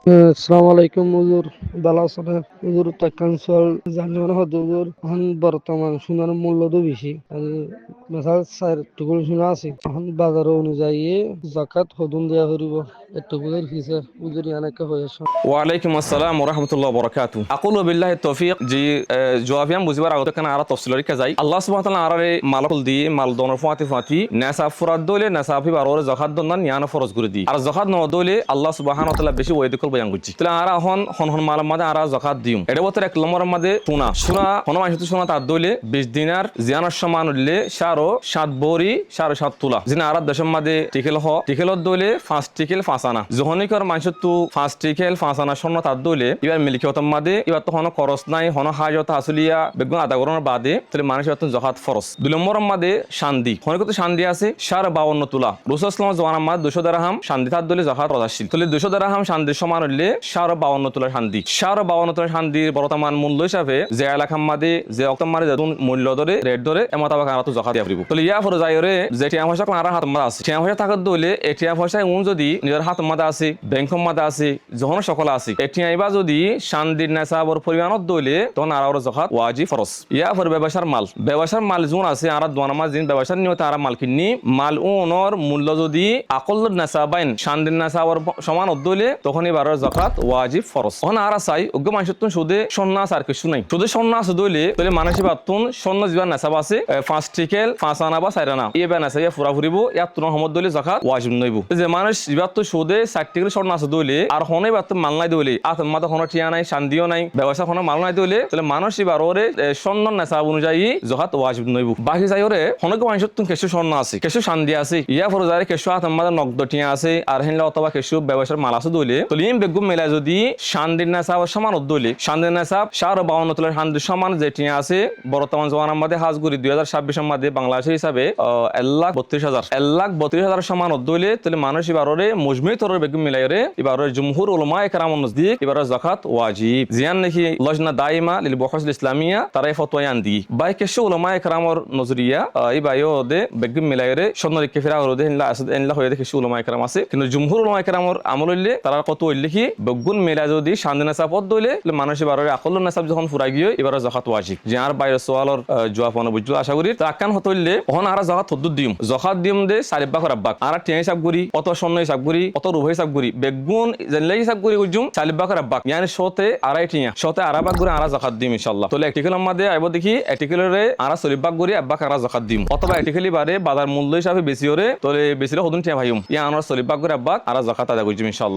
আসসালামু আলাইকুম হুজুর। ভালো আছেন? হুজুর টাকাঞ্চল জানি মনে হয় হুজুর এখন বর্তমান সোনার মূল্য তো বেশি। মেসাল চার টুকুর সোনা আছে এখন বাজার অনুযায়ী জাকাত হদুন দেয়া করিব এটুকুলের হিসে হুজুর এনেকে হয়েছে। ওয়ালাইকুম আসসালাম ওরহমতুল্লাহ বরকাতু আকুলু বিল্লাহি তৌফিক জি জওয়াবিয়াম বুঝিবার আগতে কেন আরা তফসিলের কে যাই আল্লাহ সুবহানাহু ওয়া তাআলা আরারে মালকুল দি মাল দনর ফাতি নাসাব ফুরাদ দলে নাসাবি বারোরে যাকাত দন্নান ইয়ানা ফরজ করে দি আর যাকাত ন দলে আল্লাহ সুবহানাহু ওয়া তাআলা বেশি ওয়াইদ কল বয়ান করছি তাহলে আরা হন মাল মাদে আরা যাকাত দিম এটা বতর এক নম্বর মাদে সোনা হন মাইশতু সোনা তার দলে 20 দিনার জিয়ানার সমান হলে শারো 7 বড়ি 7.5 তোলা জিনা আরা দশম মাদে টিকেল দলে 5 টিকেল 5 আনা জহনিকর মাইশতু 5 টিকেল 5 আনা স্বর্ণ তার দলে এবার মিলিকিয়ত মাদে এবার তো হন খরচ নাই হন হাজত হাসুলিয়া বেগুন আদা করোনার বাদে তাহলে মানুষের জাকাত ফরজ 2 নম্বর মাদে শান্দি হনিকত শান্দি আছে 52 তোলা রাসূল সাল্লাল্লাহু আলাইহি ওয়াসাল্লাম মাদ 200 দিরহাম শান্দি তার দলে জাকাত রদাশীল তাহলে 200 দিরহাম শান্দির সমান হলে 52 তোলা শান্দি 52 তোলা শান্দির বর্তমান মূল্য হিসাবে যে এলাকা মাদে যে অক্তম মাদে যখন মূল্য ধরে রেট ধরে এমতাবাক আরা তো জাকাত দিয়া পড়িব তাহলে ইয়া ফরজ আইরে যে টিয়া পয়সা কোন আরা হাত মাদা আছে টিয়া পয়সা থাকার দলে এটিয়া পয়সা যদি নিজের হাত মাদা আছে ব্যাংক মাদা আছে যখন সকল আছে এটিয়া এবার যদি শান্দির নেশাবর পরিমাণত দলে তখন আর জাকাত ওয়াজিব ফরজ ইয়া ফর ব্যবসার মাল যোন আছে আর দোয়ানামাজ দিন ব্যবসার নিয়তে আর মাল কিনি মাল ওনর মূল্য যদি আকল নেশাবাইন শান্দির নেশাবর সমান দলে তখন এবার জাকাত ওয়াজিব ফরজ তখন আর চাই অজ্ঞ মানুষের তুন সুদে সন্ন্যাস আর কিছু নাই সুদে সন্ন্যাস দলে তাহলে মানুষের বাতুন সন্ন জীবন নেশাব আছে 5 টিকেল 5 আনা বা 4 আনা এবার নেশা ইয়া ফুরা ফুরিব ইয়াত তুন হমদ দলে জাকাত ওয়াজিব নইব যে মানুষ জীবাত তো সুদে 4 টিকেল সন্ন্যাস দলে আর হনে বাত মাল নাই দলে আতম মাথা কোনো টিয়া নাই শান্তিও নাই ব্যবসা কোনো মাল নাই দলে তাহলে মানুষ এবার ওরে সন্ন্যাস নেশা অনুযায়ী জাকাত ওয়াজিব নইব বাকি যাই ওরে হনকে মানুষের তুন কেশু স্বর্ণ আছে কেশু শান্তি আছে ইয়া ফরজারে কেশু আতম মাথা নগদ টিয়া আছে আর হেনলা অথবা কেশু ব্যবসার মাল আছে দলে তো লিম বেগুম মেলা যদি শান্তির নেশা সমান দলে শান্তির নেশা 52 তোলার শান্তির সমান যে টিয়া আছে বর্তমান জওয়ানার মধ্যে হাজগুড়ি 2026 এর মধ্যে বাংলাদেশের হিসাবে 1,32,000 সমান দলে তাহলে মানুষ এবার ওরে মুজমি তরের বেগুম মিলাই রে এবার জুমহুর উলামা একরাম নজদিক এবার জাকাত ওয়াজিব জিয়ান নাকি লজনা দাইমা লিল বুহুস ইসলামিয়া তারাই ফতোয়া আনদি বাই কেশু উলামা একরামর নজরিয়া এই বায়ো দে বেগুম মিলাই রে সন্নরি কেফিরা ওরে ইনলা আসদ ইনলা হয়ে দেখে উলামা একরাম আছে কিন্তু জুমহুর উলামা একরামর আমল হইলে তারা কত হইলে কি বেগুন মিলাই যদি শান্তি নাসাব দইলে মানুষ এবার আকল নাসাব যখন ফুরাই গিয়ে এবার জাকাত ওয়াজিব যে আর বাইরে সোয়ালর জওয়াব পানো বুঝলো আশা করি তাকান হত হইলে ওহন আর জাকাত হদ্দু দিম জাকাত দিম দে সারিবাক রাব্বাক আর টিয়া হিসাব করি অত স্বর্ণ হিসাব করি অত রুহ হিসাব করি বেগুন জেলে হিসাব করি উজুম সালিবাক রাব্বাক yani শতে আড়াই টিয়া শতে আরাবাক করে আরা জাকাত দিম ইনশাআল্লাহ তাহলে আর্টিকেল মধ্যে আইব দেখি আর্টিকেলরে আরা সলিবাক করি আব্বাক আরা জাকাত দিম অথবা আর্টিকেলি বারে বাজার মূল্য হিসাবে বেশি হরে তাহলে বেশি হদুন টিয়া ভাইম ইয়া আনার সলিবাক করে আব্বাক আরা জাকাত আদা করি ইনশাআল্লাহ।